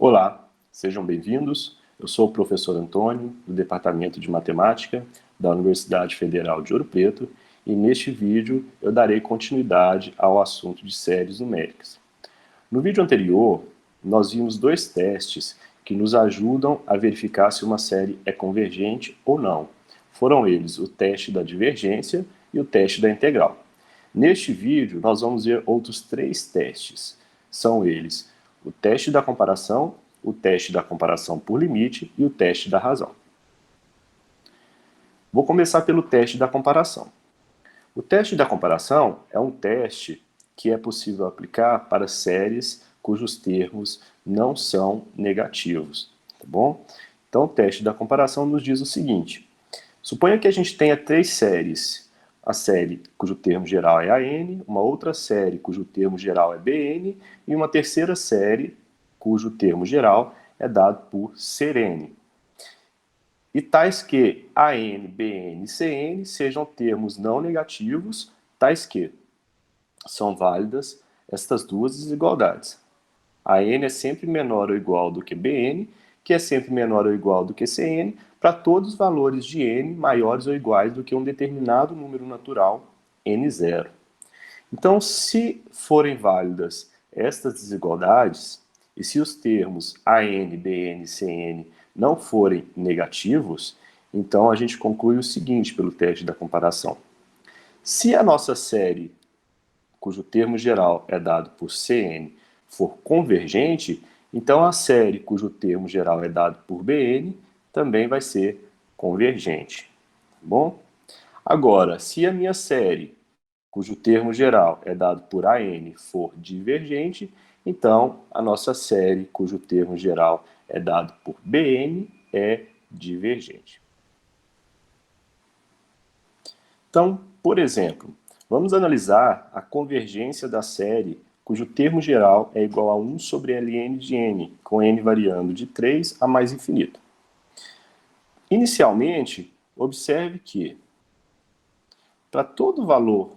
Olá, sejam bem-vindos. Eu sou o professor Antônio, do Departamento de Matemática da Universidade Federal de Ouro Preto, e neste vídeo eu darei continuidade ao assunto de séries numéricas. No vídeo anterior, nós vimos dois testes que nos ajudam a verificar se uma série é convergente ou não. Foram eles o teste da divergência e o teste da integral. Neste vídeo, nós vamos ver outros três testes. São eles o teste da comparação, o teste da comparação por limite e o teste da razão. Vou começar pelo teste da comparação. O teste da comparação é um teste que é possível aplicar para séries cujos termos não são negativos, tá bom? Então, o teste da comparação nos diz o seguinte: suponha que a gente tenha três séries. A série cujo termo geral é AN, uma outra série cujo termo geral é BN e uma terceira série cujo termo geral é dado por CN. E tais que AN, BN e CN sejam termos não negativos, tais que são válidas estas duas desigualdades. AN é sempre menor ou igual do que BN, que é sempre menor ou igual do que CN, para todos os valores de n maiores ou iguais do que um determinado número natural, n0. Então, se forem válidas estas desigualdades, e se os termos AN, BN e CN não forem negativos, então a gente conclui o seguinte pelo teste da comparação. Se a nossa série, cujo termo geral é dado por CN, for convergente, então a série cujo termo geral é dado por BN também vai ser convergente. Tá bom? Agora, se a minha série, cujo termo geral é dado por AN, for divergente, então a nossa série, cujo termo geral é dado por BN, é divergente. Então, por exemplo, vamos analisar a convergência da série cujo termo geral é igual a 1 sobre Ln de n, com n variando de 3 a mais infinito. Inicialmente, observe que, para todo valor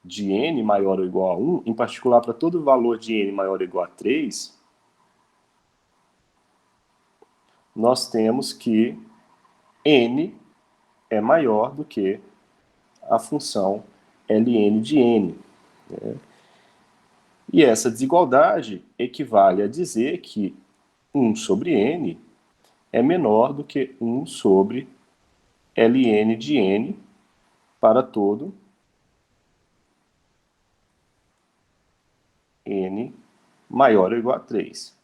de n maior ou igual a 1, em particular para todo valor de n maior ou igual a 3, nós temos que n é maior do que a função Ln de n. Né? E essa desigualdade equivale a dizer que 1 sobre n é menor do que 1 sobre Ln de n para todo n maior ou igual a 3.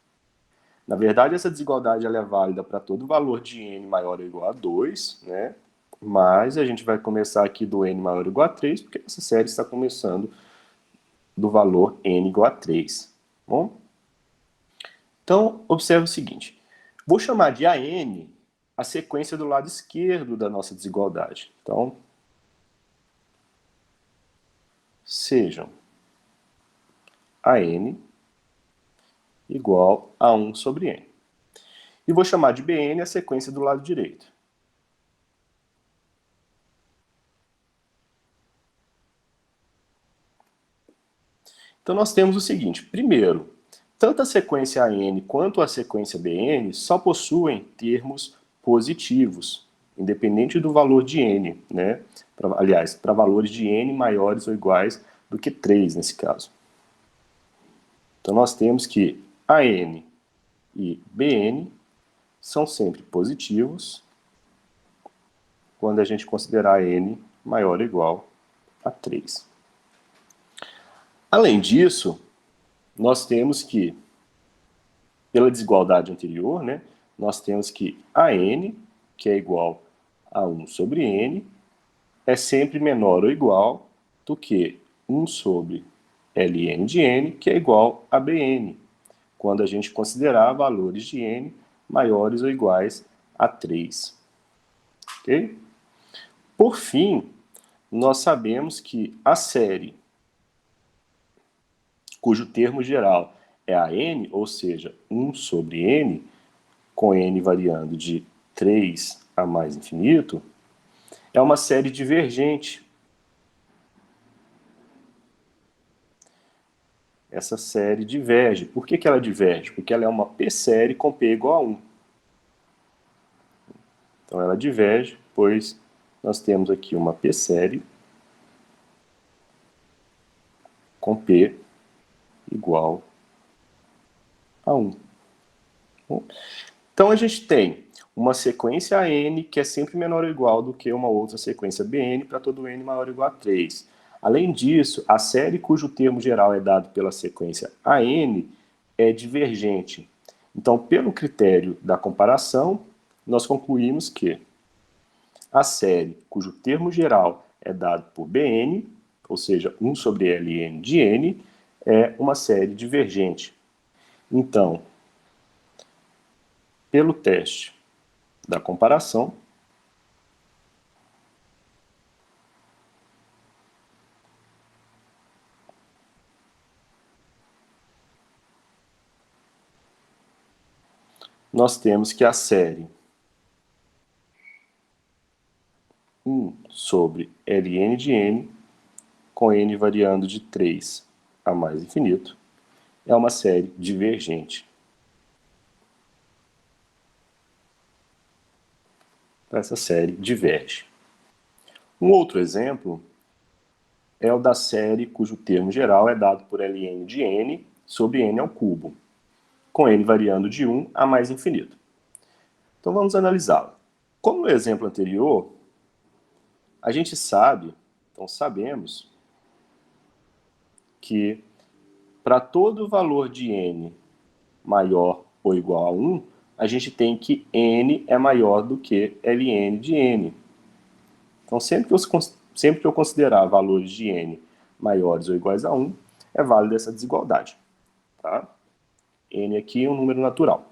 Na verdade, essa desigualdade ela é válida para todo valor de n maior ou igual a 2, né? Mas a gente vai começar aqui do n maior ou igual a 3, porque essa série está começando do valor n igual a 3. Bom? Então, observe o seguinte. Vou chamar de AN a sequência do lado esquerdo da nossa desigualdade. Então, sejam AN igual a 1 sobre n. E vou chamar de BN a sequência do lado direito. Então, nós temos o seguinte. Primeiro, tanto a sequência AN quanto a sequência BN só possuem termos positivos, independente do valor de n, né? Aliás, para valores de n maiores ou iguais do que 3 nesse caso. Então, nós temos que AN e BN são sempre positivos quando a gente considerar n maior ou igual a 3. Além disso, nós temos que, pela desigualdade anterior, né, nós temos que AN, que é igual a 1 sobre n, é sempre menor ou igual do que 1 sobre Ln de n, que é igual a Bn, quando a gente considerar valores de n maiores ou iguais a 3. Ok? Por fim, nós sabemos que a série cujo termo geral é a n, ou seja, 1 sobre n, com n variando de 3 a mais infinito, é uma série divergente. essa série diverge. Por que ela diverge? Porque ela é uma p-série com p igual a 1. Então ela diverge, pois nós temos aqui uma p-série com p igual a 1. Bom, então a gente tem uma sequência n que é sempre menor ou igual do que uma outra sequência bn para todo n maior ou igual a 3. Além disso, a série cujo termo geral é dado pela sequência an é divergente. Então, pelo critério da comparação, nós concluímos que a série cujo termo geral é dado por bn, ou seja, 1 sobre ln de n, é uma série divergente. Então, pelo teste da comparação, nós temos que a série 1 sobre ln de n, com n variando de 3 a mais infinito, é uma série divergente. Essa série diverge. Um outro exemplo é o da série cujo termo geral é dado por ln de n sobre n ao cubo, com n variando de 1 a mais infinito. Então vamos analisá-la. Como no exemplo anterior, a gente sabe, então sabemos, que para todo valor de n maior ou igual a 1, a gente tem que n é maior do que ln de n. Então sempre que eu considerar valores de n maiores ou iguais a 1, é válida essa desigualdade. Tá? N aqui é um número natural.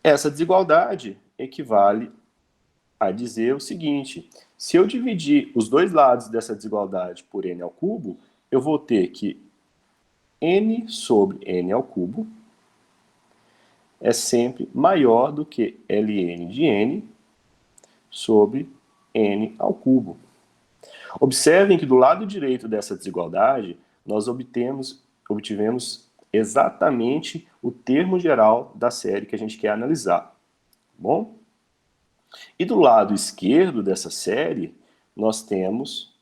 Essa desigualdade equivale a dizer o seguinte: se eu dividir os dois lados dessa desigualdade por n ao cubo, eu vou ter que n sobre n ao cubo é sempre maior do que ln de n sobre n ao cubo. Observem que do lado direito dessa desigualdade, nós obtivemos exatamente o termo geral da série que a gente quer analisar. Bom? E do lado esquerdo dessa série, nós temos,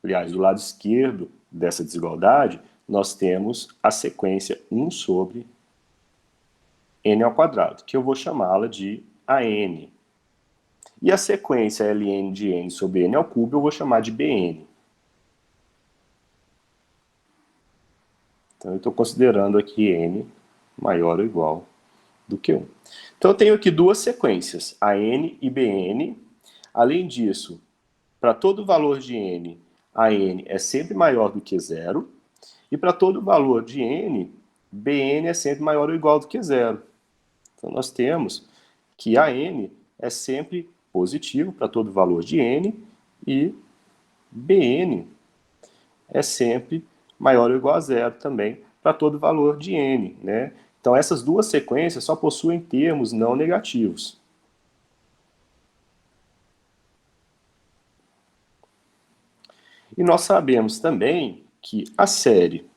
aliás, do lado esquerdo dessa desigualdade, nós temos a sequência 1 sobre n ao quadrado, que eu vou chamá-la de AN. E a sequência ln de n sobre n ao cubo eu vou chamar de bn. Então eu estou considerando aqui n maior ou igual do que 1. Então eu tenho aqui duas sequências, AN e BN. Além disso, para todo valor de n, a n é sempre maior do que 0. E para todo valor de n, bn é sempre maior ou igual do que 0. Então nós temos que a n é sempre positivo para todo valor de n e bn é sempre maior ou igual a 0 também para todo valor de n, né? Então essas duas sequências só possuem termos não negativos. E nós sabemos também que a série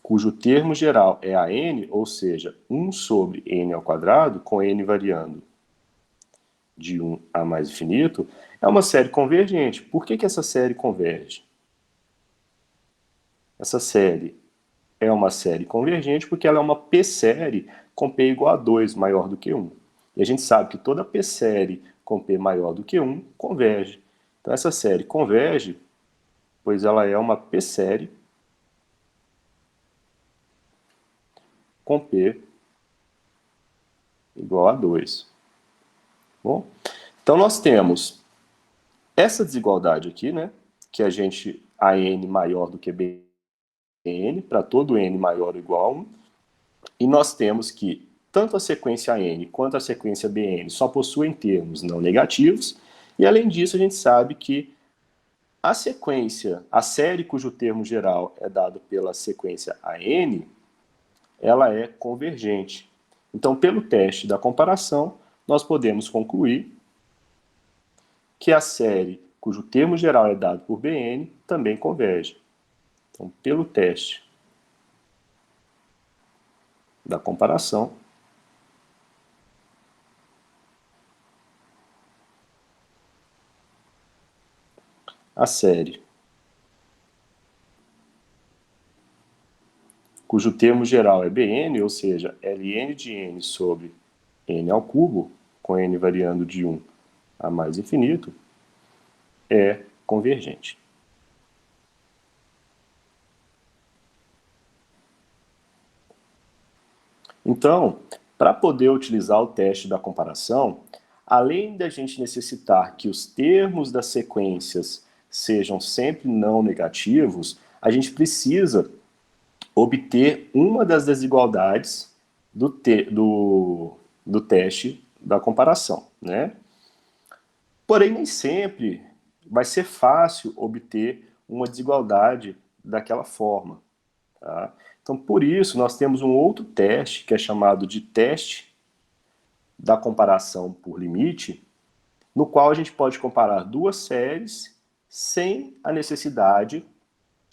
cujo termo geral é a n, ou seja, 1 sobre n ao quadrado, com n variando de 1 a mais infinito, é uma série convergente. Por que essa série converge? Essa série é uma série convergente porque ela é uma p-série com p igual a 2, maior do que 1. E a gente sabe que toda p-série com p maior do que 1 converge. Então essa série converge, pois ela é uma p-série com p igual a 2. Bom, então nós temos essa desigualdade aqui, né, que a n maior do que bn, para todo n maior ou igual a 1, e nós temos que tanto a sequência n quanto a sequência bn só possuem termos não negativos, e além disso a gente sabe que a sequência, a série cujo termo geral é dado pela sequência an, ela é convergente. Então, pelo teste da comparação, nós podemos concluir que a série cujo termo geral é dado por Bn, também converge. Então, pelo teste da comparação, a série cujo termo geral é Bn, ou seja, Ln de n sobre n ao cubo, com n variando de 1 a mais infinito, é convergente. Então, para poder utilizar o teste da comparação, além da gente necessitar que os termos das sequências sejam sempre não negativos, a gente precisa obter uma das desigualdades do teste da comparação, né? Porém, nem sempre vai ser fácil obter uma desigualdade daquela forma. Tá? Então, por isso, nós temos um outro teste, que é chamado de teste da comparação por limite, no qual a gente pode comparar duas séries sem a necessidade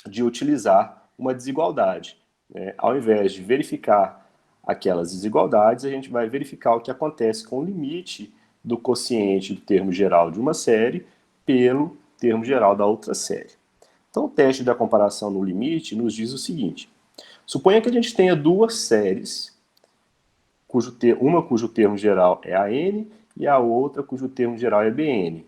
de utilizar uma desigualdade. Né? Ao invés de verificar aquelas desigualdades, a gente vai verificar o que acontece com o limite do quociente do termo geral de uma série pelo termo geral da outra série. Então, o teste da comparação no limite nos diz o seguinte: suponha que a gente tenha duas séries, uma cujo termo geral é AN e a outra cujo termo geral é BN,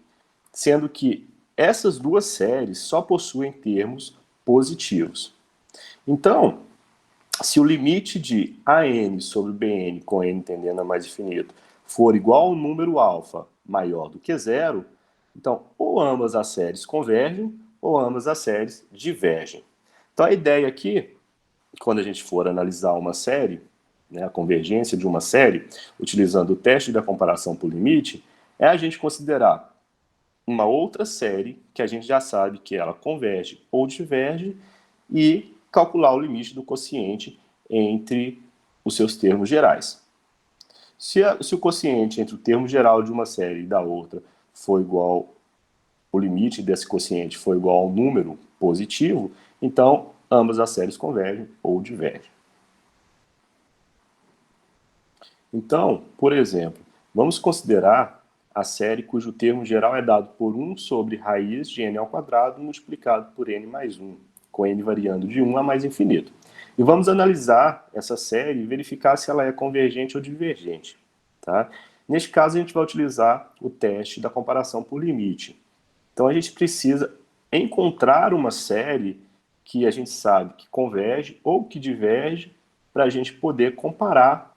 sendo que essas duas séries só possuem termos positivos. Então, se o limite de AN sobre BN com n tendendo a mais infinito for igual ao número alfa maior do que zero, então ou ambas as séries convergem ou ambas as séries divergem. Então a ideia aqui, quando a gente for analisar uma série, né, a convergência de uma série, utilizando o teste da comparação por limite, é a gente considerar uma outra série que a gente já sabe que ela converge ou diverge e calcular o limite do quociente entre os seus termos gerais. Se o quociente entre o termo geral de uma série e da outra for igual, o limite desse quociente for igual ao número positivo, então ambas as séries convergem ou divergem. Então, por exemplo, vamos considerar a série cujo termo geral é dado por 1 sobre raiz de n ao quadrado multiplicado por n mais 1, com n variando de 1 a mais infinito. E vamos analisar essa série e verificar se ela é convergente ou divergente. Tá? Neste caso, a gente vai utilizar o teste da comparação por limite. Então, a gente precisa encontrar uma série que a gente sabe que converge ou que diverge para a gente poder comparar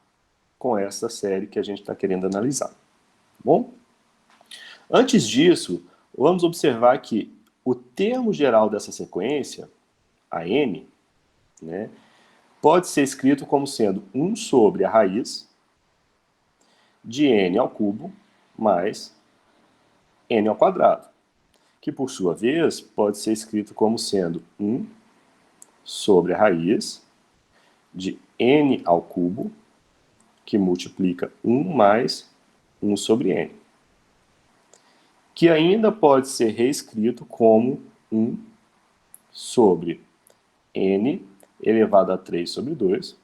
com essa série que a gente está querendo analisar. Tá bom? Antes disso, vamos observar que o termo geral dessa sequência, a n, né, pode ser escrito como sendo 1 sobre a raiz de n ao cubo mais n ao quadrado, que por sua vez pode ser escrito como sendo 1 sobre a raiz de n ao cubo, que multiplica 1 mais 1 sobre n, que ainda pode ser reescrito como 1 sobre n elevado a 3 sobre 2,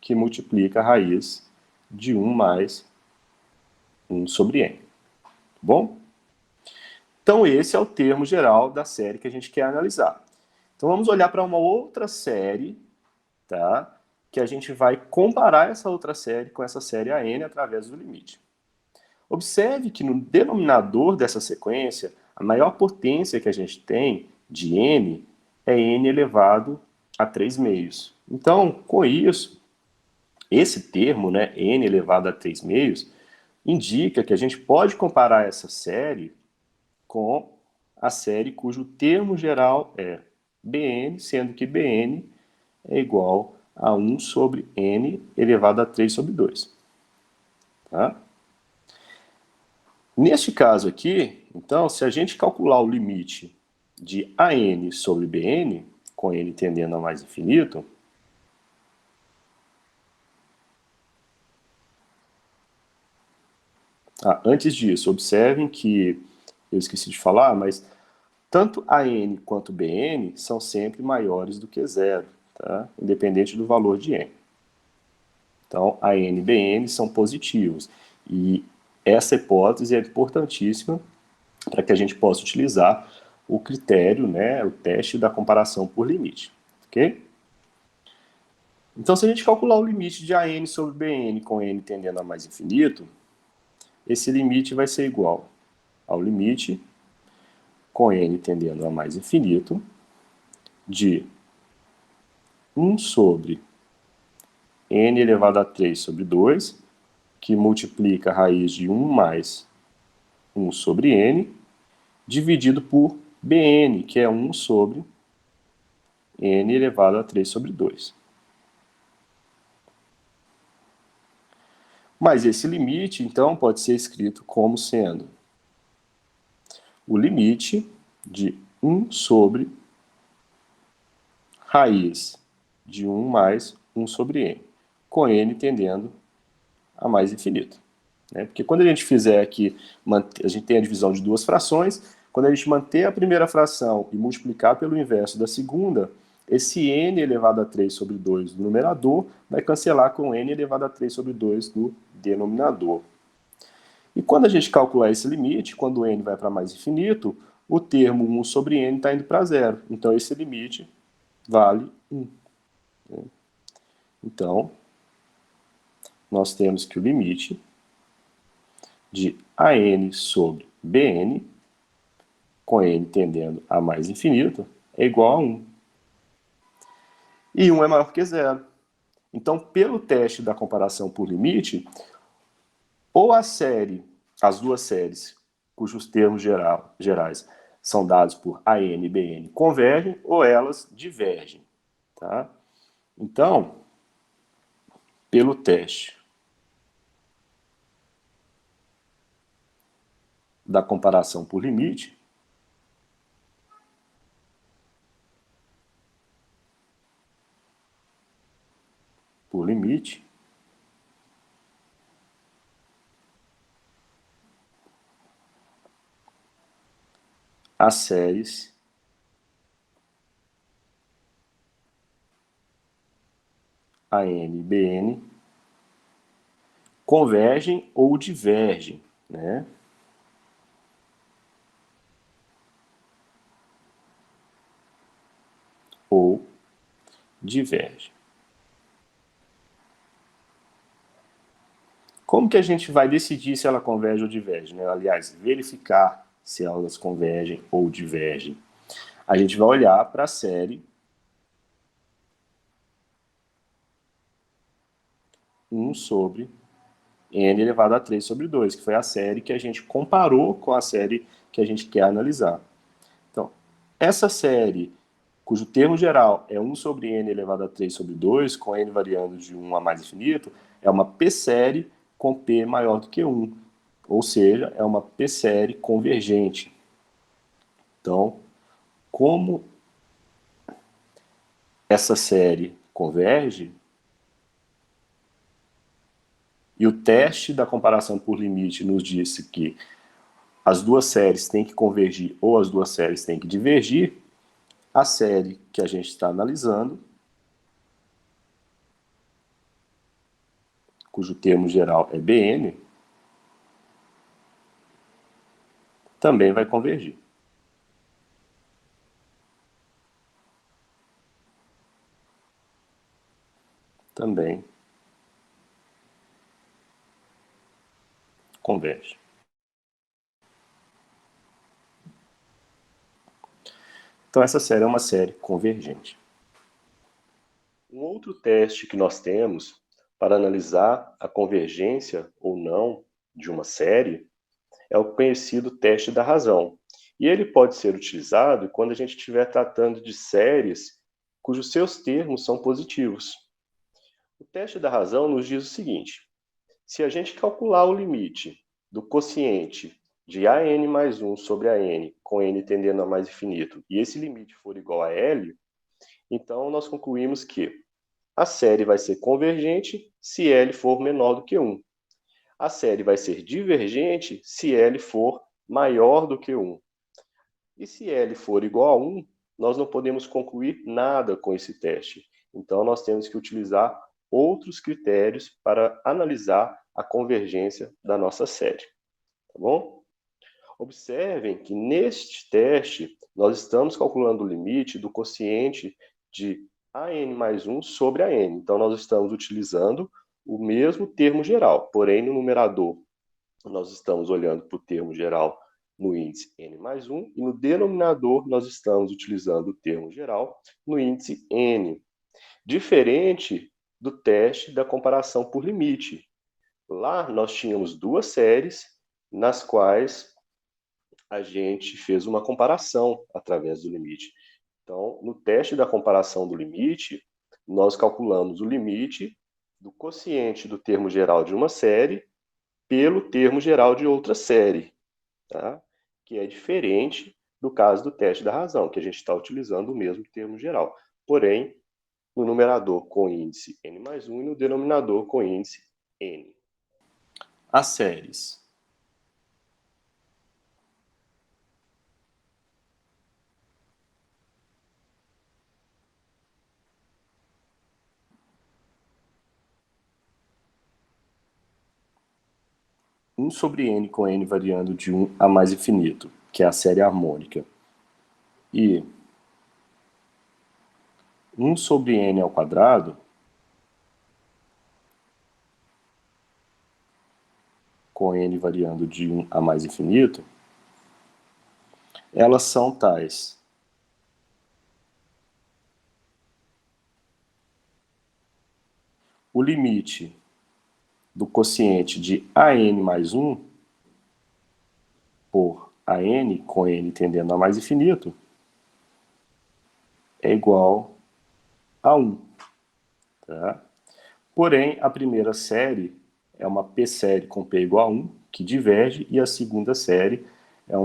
que multiplica a raiz de 1 mais 1 sobre n. Tá bom? Então esse é o termo geral da série que a gente quer analisar. Então vamos olhar para uma outra série, tá? Que a gente vai comparar essa outra série com essa série AN através do limite. Observe que no denominador dessa sequência, a maior potência que a gente tem de n é n elevado a 3 meios. Então, com isso, esse termo, né, n elevado a 3 meios, indica que a gente pode comparar essa série com a série cujo termo geral é Bn, sendo que Bn é igual a 1 sobre n elevado a 3 sobre 2. Tá? Neste caso aqui, então, se a gente calcular o limite de AN sobre BN, com n tendendo a mais infinito, antes disso, observem que eu esqueci de falar, mas tanto AN quanto BN são sempre maiores do que zero, tá? Independente do valor de N. Então, AN e BN são positivos. E essa hipótese é importantíssima para que a gente possa utilizar o critério, né, o teste da comparação por limite, ok? Então, se a gente calcular o limite de AN sobre BN com N tendendo a mais infinito, esse limite vai ser igual ao limite com N tendendo a mais infinito de 1 sobre N elevado a 3 sobre 2, que multiplica a raiz de 1 mais 1 sobre N, dividido por Bn, que é 1 sobre N elevado a 3 sobre 2. Mas esse limite, então, pode ser escrito como sendo o limite de 1 sobre raiz de 1 mais 1 sobre N, com N tendendo a mais infinito. Né? Porque quando a gente fizer aqui, a gente tem a divisão de duas frações, quando a gente manter a primeira fração e multiplicar pelo inverso da segunda, esse n elevado a 3 sobre 2 do numerador vai cancelar com n elevado a 3 sobre 2 do denominador. E quando a gente calcular esse limite, quando n vai para mais infinito, o termo 1 sobre n está indo para zero. Então, esse limite vale 1. Então, nós temos que o limite de AN sobre BN, com N tendendo a mais infinito, é igual a 1. E 1 é maior que zero. Então, pelo teste da comparação por limite, ou a série, as duas séries, cujos termos gerais são dados por AN e BN, convergem, ou elas divergem. Tá? Então, pelo teste da comparação por limite, as séries AN e BN convergem ou divergem, né? Ou divergem. Como que a gente vai decidir se ela converge ou diverge, né? Aliás, verificar se elas convergem ou divergem. A gente vai olhar para a série 1 sobre n elevado a 3 sobre 2, que foi a série que a gente comparou com a série que a gente quer analisar. Então, essa série, cujo termo geral é 1 sobre n elevado a 3 sobre 2, com n variando de 1 a mais infinito, é uma p-série com p maior do que 1. Ou seja, é uma p-série convergente. Então, como essa série converge, e o teste da comparação por limite nos disse que as duas séries têm que convergir ou as duas séries têm que divergir, a série que a gente está analisando, cujo termo geral é Bn, também vai convergir. Também converge. Então, essa série é uma série convergente. Um outro teste que nós temos para analisar a convergência ou não de uma série é o conhecido teste da razão. E ele pode ser utilizado quando a gente estiver tratando de séries cujos seus termos são positivos. O teste da razão nos diz o seguinte: se a gente calcular o limite do quociente de AN mais 1 sobre AN, com N tendendo a mais infinito, e esse limite for igual a L, então nós concluímos que a série vai ser convergente se L for menor do que 1. A série vai ser divergente se L for maior do que 1. E se L for igual a 1, nós não podemos concluir nada com esse teste. Então, nós temos que utilizar outros critérios para analisar a convergência da nossa série. Tá bom? Observem que neste teste, nós estamos calculando o limite do quociente de AN mais 1 sobre AN. Então, nós estamos utilizando o mesmo termo geral, porém, no numerador, nós estamos olhando para o termo geral no índice n mais 1, e no denominador nós estamos utilizando o termo geral no índice n. Diferente do teste da comparação por limite. Lá nós tínhamos duas séries nas quais a gente fez uma comparação através do limite. Então, no teste da comparação do limite, nós calculamos o limite do quociente do termo geral de uma série pelo termo geral de outra série, tá? Que é diferente do caso do teste da razão, que a gente está utilizando o mesmo termo geral. Porém, no numerador com índice n mais 1 e no denominador com índice n. As séries. Um sobre n com n variando de 1 a mais infinito, que é a série harmônica. E 1 sobre n ao quadrado, com n variando de 1 a mais infinito, elas são tais. O limite do quociente de AN mais 1 por AN, com n tendendo a mais infinito, é igual a 1. Tá? Porém, a primeira série é uma P-série com P igual a 1, que diverge, e a segunda série é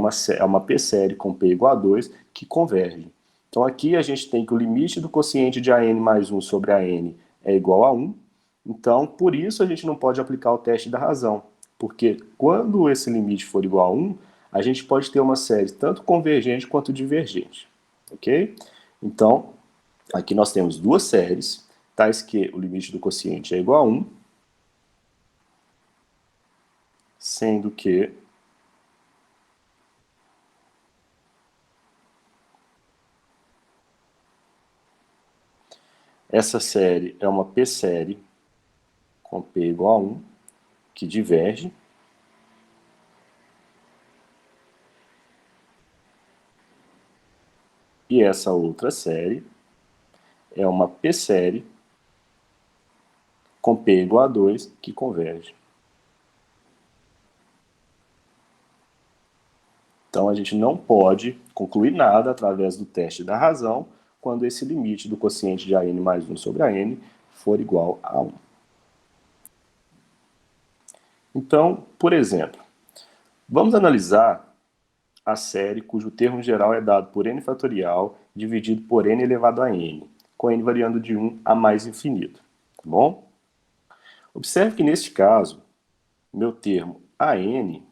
uma P-série com P igual a 2, que converge. Então aqui a gente tem que o limite do quociente de AN mais 1 sobre AN é igual a 1. Então, por isso a gente não pode aplicar o teste da razão, porque quando esse limite for igual a 1, a gente pode ter uma série tanto convergente quanto divergente. Ok? Então, aqui nós temos duas séries, tais que o limite do quociente é igual a 1, sendo que essa série é uma P-série com P igual a 1, que diverge. E essa outra série é uma P-série com P igual a 2, que converge. Então, a gente não pode concluir nada através do teste da razão quando esse limite do quociente de AN mais 1 sobre AN for igual a 1. Então, por exemplo, vamos analisar a série cujo termo geral é dado por n fatorial dividido por n elevado a n, com n variando de 1 a mais infinito. Tá bom? Observe que neste caso, meu termo AN,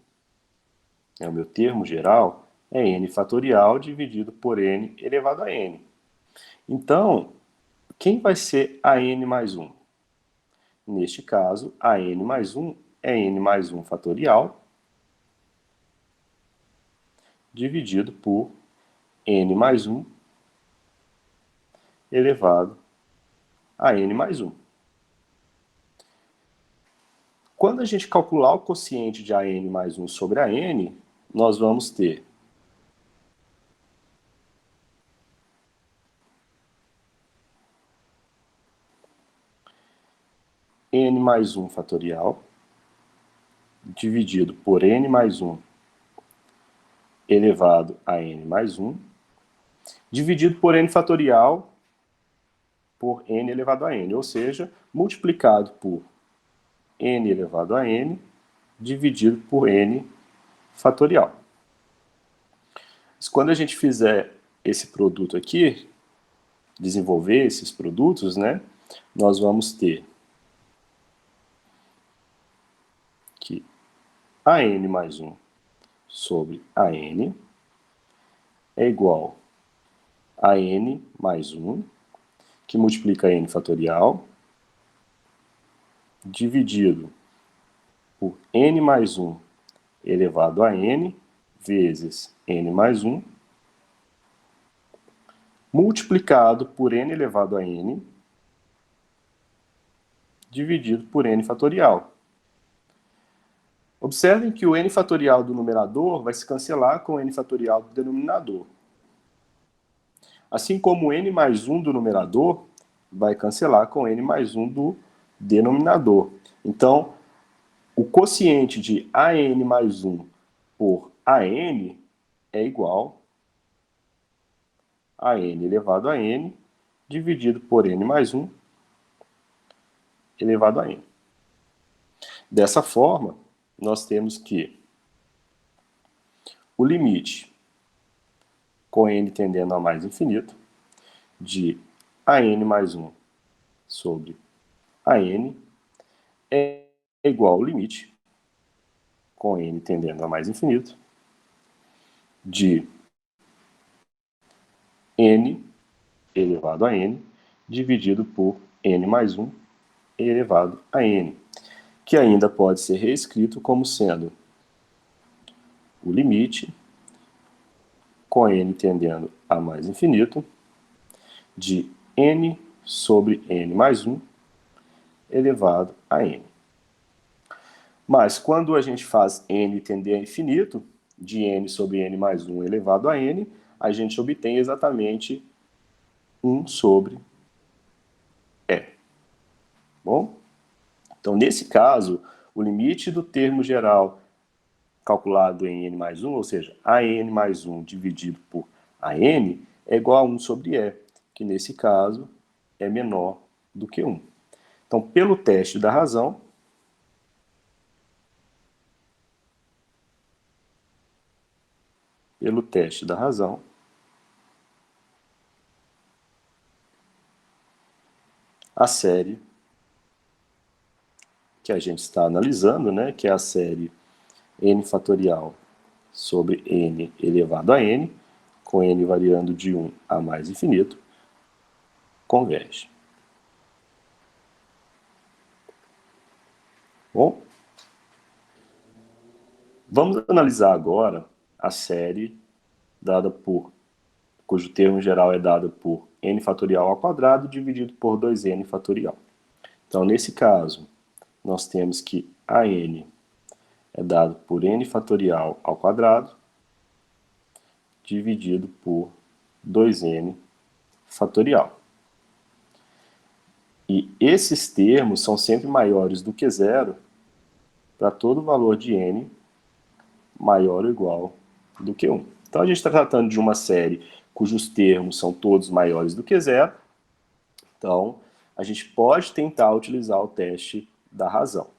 o meu termo geral, é n fatorial dividido por n elevado a n. Então, quem vai ser a n mais 1? Neste caso, a n mais 1 é n mais 1 fatorial dividido por n mais 1 elevado a n mais 1. Quando a gente calcular o quociente de AN mais 1 sobre AN, nós vamos ter n mais 1 fatorial dividido por n mais 1 elevado a n mais 1, dividido por n fatorial por n elevado a n, ou seja, multiplicado por n elevado a n dividido por n fatorial. Mas quando a gente fizer esse produto aqui, desenvolver esses produtos, né, nós vamos ter que a n mais 1 sobre AN é igual a N mais 1, que multiplica N fatorial, dividido por N mais 1 elevado a N, vezes N mais 1, multiplicado por N elevado a N, dividido por N fatorial. Observem que o N fatorial do numerador vai se cancelar com o N fatorial do denominador. Assim como o N mais 1 do numerador vai cancelar com o N mais 1 do denominador. Então, o quociente de AN mais 1 por AN é igual a N elevado a N dividido por N mais 1 elevado a N. Dessa forma, nós temos que o limite com N tendendo a mais infinito de AN mais 1 sobre AN é igual ao limite com N tendendo a mais infinito de N elevado a N dividido por N mais 1 elevado a N, que ainda pode ser reescrito como sendo o limite com N tendendo a mais infinito de N sobre N mais 1 elevado a N. Mas quando a gente faz N tender a infinito, de N sobre N mais 1 elevado a N, a gente obtém exatamente 1 sobre E. Bom? Então, nesse caso, o limite do termo geral calculado em N mais 1, ou seja, AN mais 1 dividido por AN, é igual a 1 sobre E, que nesse caso é menor do que 1. Então, pelo teste da razão, a série que a gente está analisando, né, que é a série n fatorial sobre n elevado a n, com n variando de 1 a mais infinito, converge. Bom, vamos analisar agora a série dada por, cujo termo geral é dado por n fatorial ao quadrado dividido por 2n fatorial. Então, nesse caso, nós temos que a n é dado por n fatorial ao quadrado dividido por 2n fatorial. E esses termos são sempre maiores do que zero para todo valor de n maior ou igual do que 1. Então, a gente está tratando de uma série cujos termos são todos maiores do que zero. Então, a gente pode tentar utilizar o teste da razão,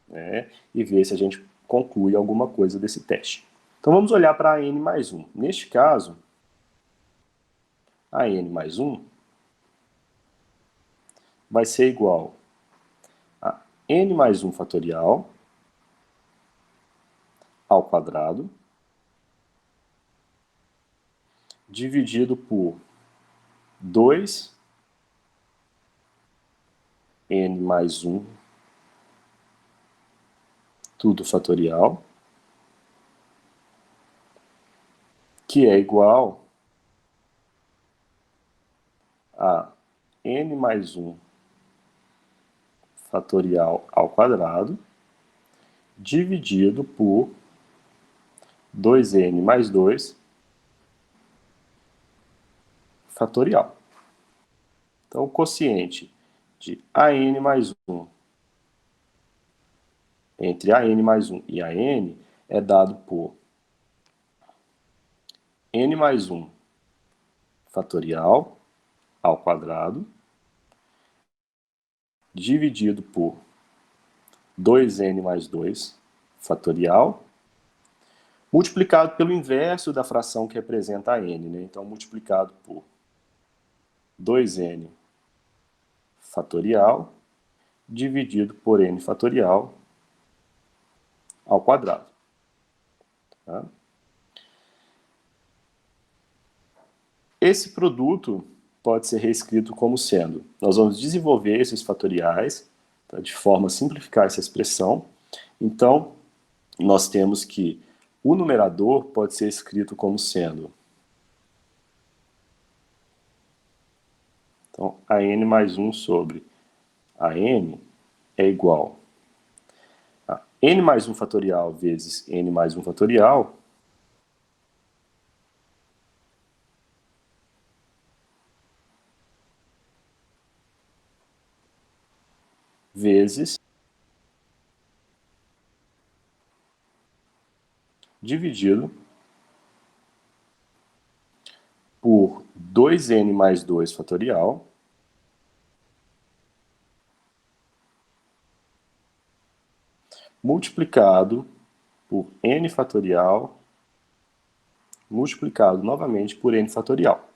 né, e ver se a gente conclui alguma coisa desse teste. Então, vamos olhar para a n mais 1. Neste caso, a n mais 1 vai ser igual a n mais 1 fatorial ao quadrado dividido por 2n mais 1, tudo fatorial, que é igual a n mais 1 fatorial ao quadrado dividido por 2n mais 2 fatorial. Então, o quociente de AN mais 1 entre AN mais 1 e AN é dado por n mais 1 fatorial ao quadrado dividido por 2n mais 2 fatorial multiplicado pelo inverso da fração que representa a n, né? Então, multiplicado por 2n fatorial dividido por n fatorial ao quadrado. Tá? Esse produto pode ser reescrito como sendo, nós vamos desenvolver esses fatoriais, tá, de forma a simplificar essa expressão. Então, nós temos que o numerador pode ser escrito como sendo, então, a n mais 1 sobre a n é igual a n mais 1 fatorial vezes n mais 1 fatorial, vezes dividido por 2n mais 2 fatorial multiplicado por n fatorial multiplicado novamente por n fatorial.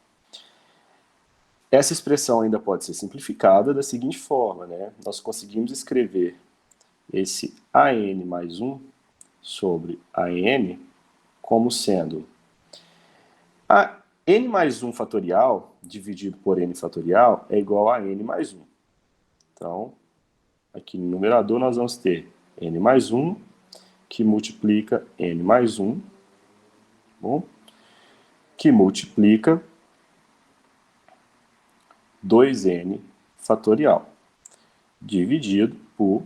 Essa expressão ainda pode ser simplificada da seguinte forma, né? Nós conseguimos escrever esse an mais 1 sobre an como sendo a n mais 1 fatorial dividido por n fatorial é igual a n mais 1. Então, aqui no numerador nós vamos ter n mais 1 que multiplica n mais 1, bom, que multiplica 2n fatorial, dividido por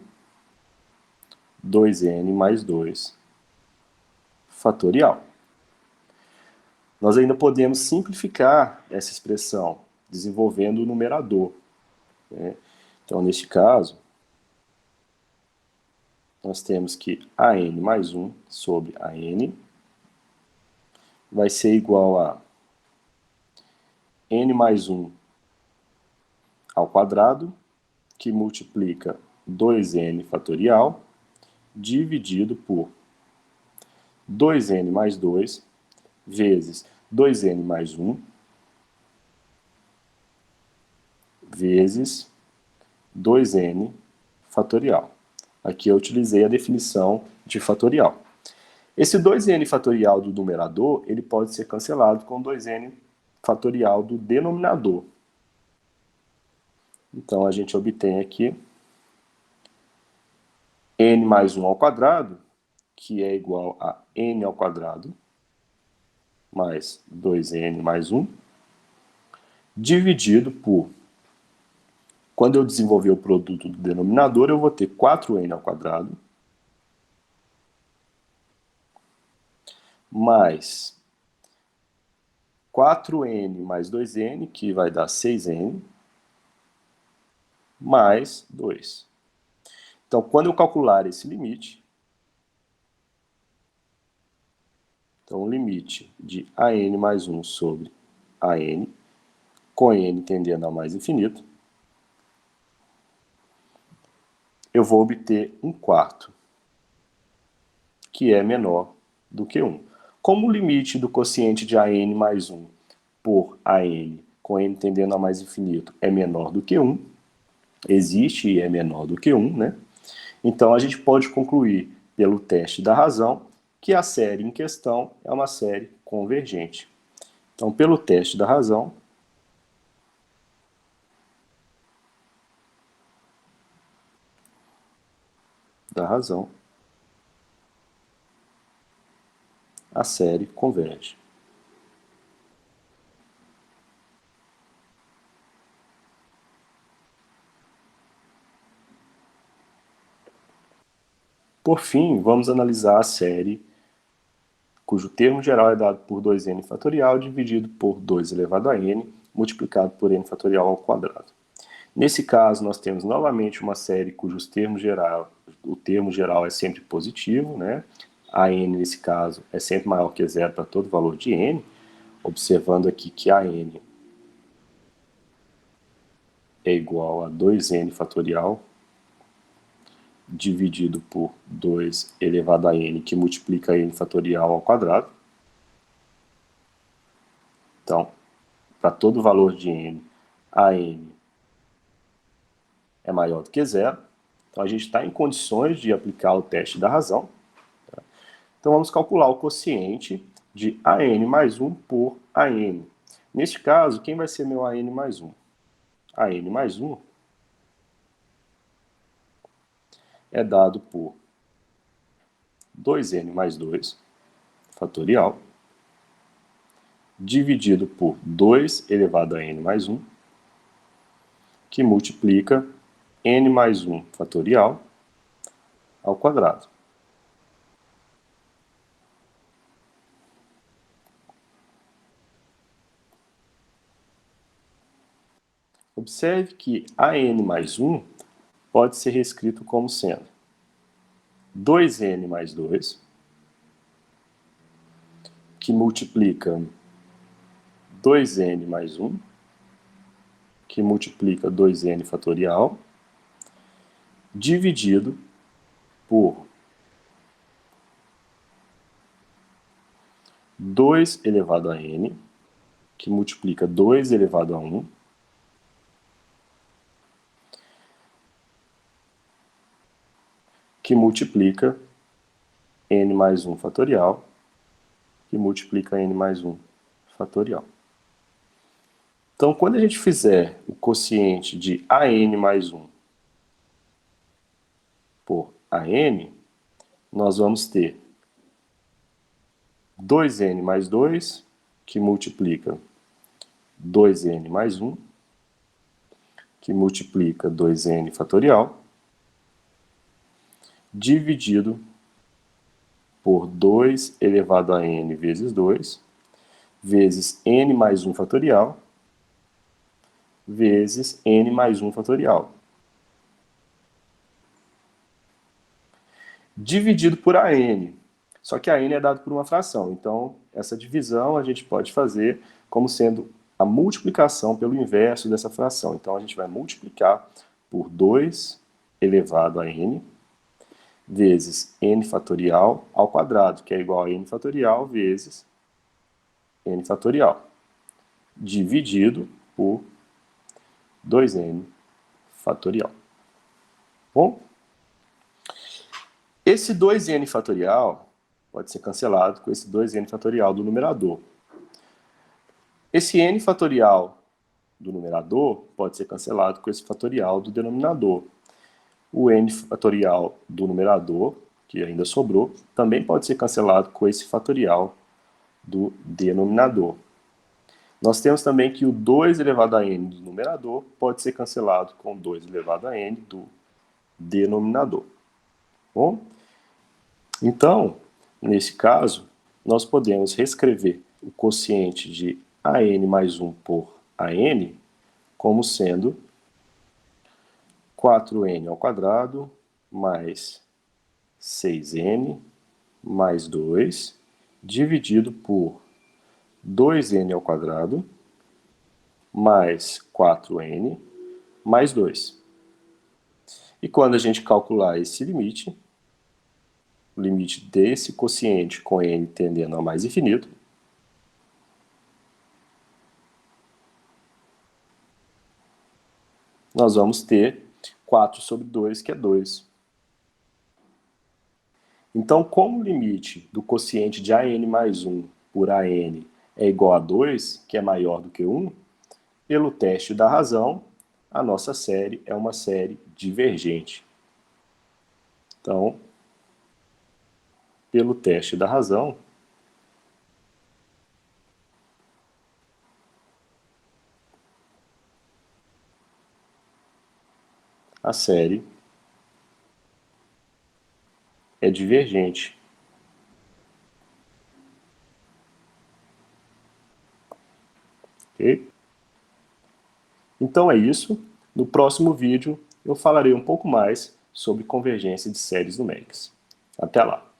2n mais 2 fatorial. Nós ainda podemos simplificar essa expressão, desenvolvendo o numerador, né? Então, neste caso, nós temos que an mais 1 sobre an vai ser igual a n mais 1 ao quadrado, que multiplica 2n fatorial, dividido por 2n mais 2, vezes 2n mais 1, vezes 2n fatorial. Aqui eu utilizei a definição de fatorial. Esse 2n fatorial do numerador, ele pode ser cancelado com 2n fatorial do denominador. Então, a gente obtém aqui n mais 1 ao quadrado, que é igual a n ao quadrado, mais 2n mais 1, dividido por, quando eu desenvolver o produto do denominador, eu vou ter 4n ao quadrado, mais 4n mais 2n, que vai dar 6n, mais 2. Então, quando eu calcular esse limite, então o limite de an mais 1 sobre an, com n tendendo a mais infinito, eu vou obter 1/4, que é menor do que 1. Como o limite do quociente de an mais 1 por an, com n tendendo a mais infinito, é menor do que 1, existe e é menor do que 1, né? Então, a gente pode concluir, pelo teste da razão, que a série em questão é uma série convergente. Então, pelo teste da razão, a série converge. Por fim, vamos analisar a série cujo termo geral é dado por 2n fatorial dividido por 2 elevado a n, multiplicado por n fatorial ao quadrado. Nesse caso, nós temos novamente uma série cujos o termo geral é sempre positivo, né? A n, nesse caso, é sempre maior que zero para todo valor de n, observando aqui que a n é igual a 2n fatorial dividido por 2 elevado a n, que multiplica n fatorial ao quadrado. Então, para todo valor de n, a n é maior do que zero. Então, a gente está em condições de aplicar o teste da razão. Então, vamos calcular o quociente de an mais 1 por an. Neste caso, quem vai ser meu AN mais 1? AN mais 1 é dado por 2n mais 2, fatorial, dividido por 2 elevado a n mais 1, que multiplica n mais 1 fatorial ao quadrado. Observe que AN mais 1 pode ser reescrito como sendo 2n mais 2, que multiplica 2n mais 1, que multiplica 2n fatorial, dividido por 2 elevado a n, que multiplica 2 elevado a 1, que multiplica n mais 1 fatorial, que multiplica n mais 1 fatorial. Então, quando a gente fizer o quociente de AN mais 1 por AN, nós vamos ter 2n mais 2, que multiplica 2n mais 1, que multiplica 2n fatorial, dividido por 2 elevado a n vezes 2, vezes n mais 1 fatorial, vezes n mais 1 fatorial. Dividido por AN. Só que AN é dado por uma fração, então essa divisão a gente pode fazer como sendo a multiplicação pelo inverso dessa fração. Então a gente vai multiplicar por 2 elevado a n vezes n fatorial ao quadrado, que é igual a n fatorial vezes n fatorial, dividido por 2n fatorial. Bom, esse 2n fatorial pode ser cancelado com esse 2n fatorial do numerador. Esse n fatorial do numerador pode ser cancelado com esse fatorial do denominador. O n fatorial do numerador, que ainda sobrou, também pode ser cancelado com esse fatorial do denominador. Nós temos também que o 2 elevado a n do numerador pode ser cancelado com 2 elevado a n do denominador. Bom? Então, nesse caso, nós podemos reescrever o quociente de AN mais 1 por AN como sendo 4n ao quadrado mais 6n mais 2 dividido por 2n ao quadrado mais 4n mais 2. E quando a gente calcular esse limite, o limite desse quociente com n tendendo a mais infinito, nós vamos ter 4 sobre 2, que é 2. Então, como o limite do quociente de AN mais 1 por AN é igual a 2, que é maior do que 1, pelo teste da razão, a nossa série é uma série divergente. Então, pelo teste da razão, a série é divergente. Ok? Então é isso. No próximo vídeo eu falarei um pouco mais sobre convergência de séries numéricas. Até lá!